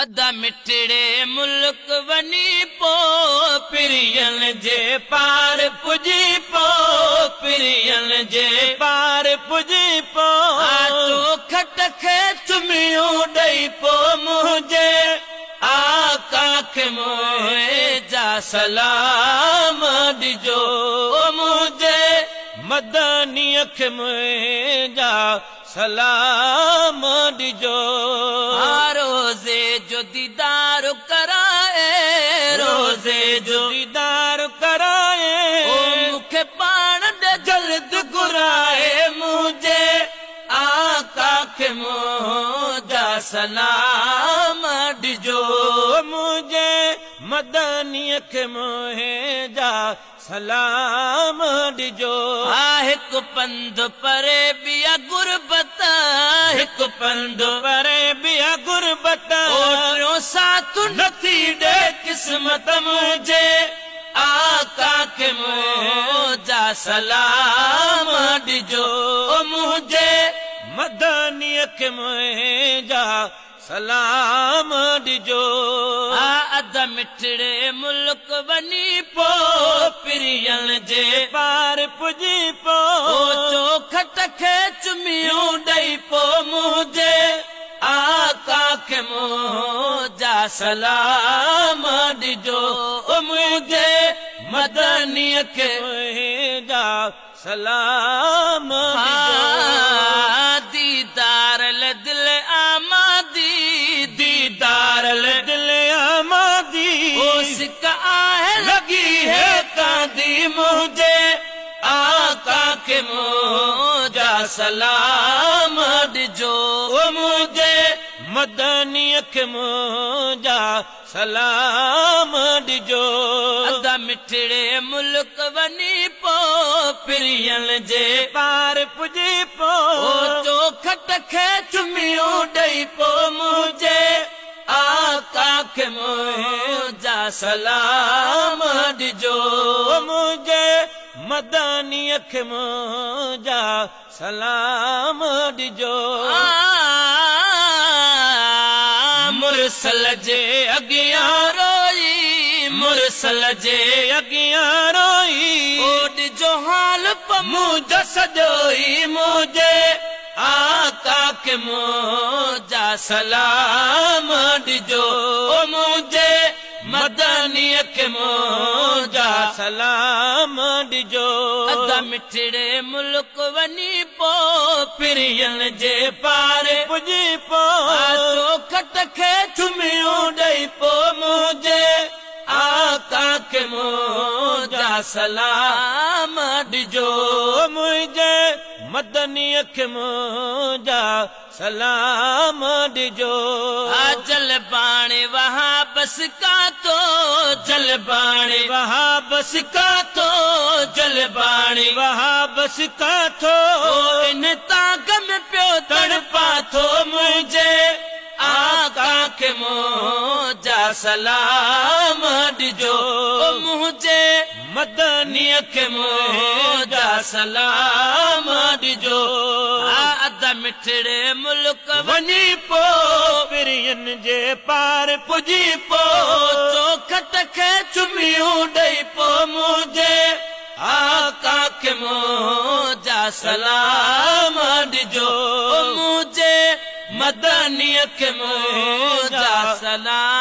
अदा मिठड़े मुल्क वनी पो पिरियन जे पार पुजी पो पिरियन जे पार पुजी पो चोखट खे चुमियूं ॾेई पो मुंहिंजे आका खे मोए जा सलाम ॾिजो मुंहिंजे मदनीअ खे मुंहिंजा सलाम ॾिजो रोज़े जो दीदार कराए रोज़े जो दीदार कराए मूंखे पाण ॾे जल्द घुराए मुंहिंजे आका खे मुंहिंजा सलाम ॾिजो मुंहिंजे मदनीअ खे मुंहिंजा सलाम ॾिजो हिकु पंधु परे ॿिया गुरबत हिकु पंधु परे ॿिया गुरबत टियों साथ नथी ॾे क़िस्मत मुंहिंजे आका खे मुंहिंजा सलाम ॾिजो मुंहिंजे मदनीअ खे मुंहिंजा सलाम ॾिजो अद मिठड़े मुल्क वनी पो पिरियन जे पार पुजी पो चोखट खे चुमियूं ॾेई पो मुंहिंजे आका खे मुंहिंजा सलाम ॾिजो मुंहिंजे मदनीअ खे मुंहिंजा सलाम ॾिजो दीदार दिल आमादी दीदार दिल आमादी सिक आहे लॻी है कांदी मुंहिंजे आका खे मुंहिंजा सलाम ॾिजो मुंहिंजे मदनीअ खे मुंहिंजा सलाम ॾिजो अदा मिठड़े मुल्क वनी पो पिरियन जे पार पुजी पो चोखट खे चुमियूं ॾेई पो मुंहिंजे आका खे मुंहिंजा सलाम ॾिजो मुंहिंजे मदनीअ खे मुंहिंजा सलाम ॾिजो मुरसल जे अॻियां रोई मुरसल जे अॻियां रोई ॾिजो हाल मुंहिंजो सॼोई मुंहिंजे आका खे मुंहिंजा सलाम ॾिजो मुंहिंजे मदनीअ खे मुंहिंजा सलाम ॾिजो अदा मिठड़े मुल्क वनी पो पिरियन जे पार पुजी पो चोखट खे चुमियूं ॾेई पो मुंहिंजे आका खे मुंहिंजा सलाम ॾिजो मुंहिंजे मदनीअ खे मुंहिंजा सलाम ॾिजो जल बाणे वहा बस का तो जल बाणे वहा बस काथो जल बाणे वहा बस काथो इन ताग में पियो तड़पा थो मुंहिंजे आका खे मुंहिंजा सलाम ॾिजो मुंहिंजे मदनीअ खे मुंहिंजा सलाम ॾिजो अद मिठड़े मुल्क वनी पो पिरियन जे पार पुजी पो चोखट खे चुमियूं ॾेई पो मुंहिंजे आका खे मुंहिंजा सलाम ॾिजो मुंहिंजे मदनीअ खे मुंहिंजा सलाम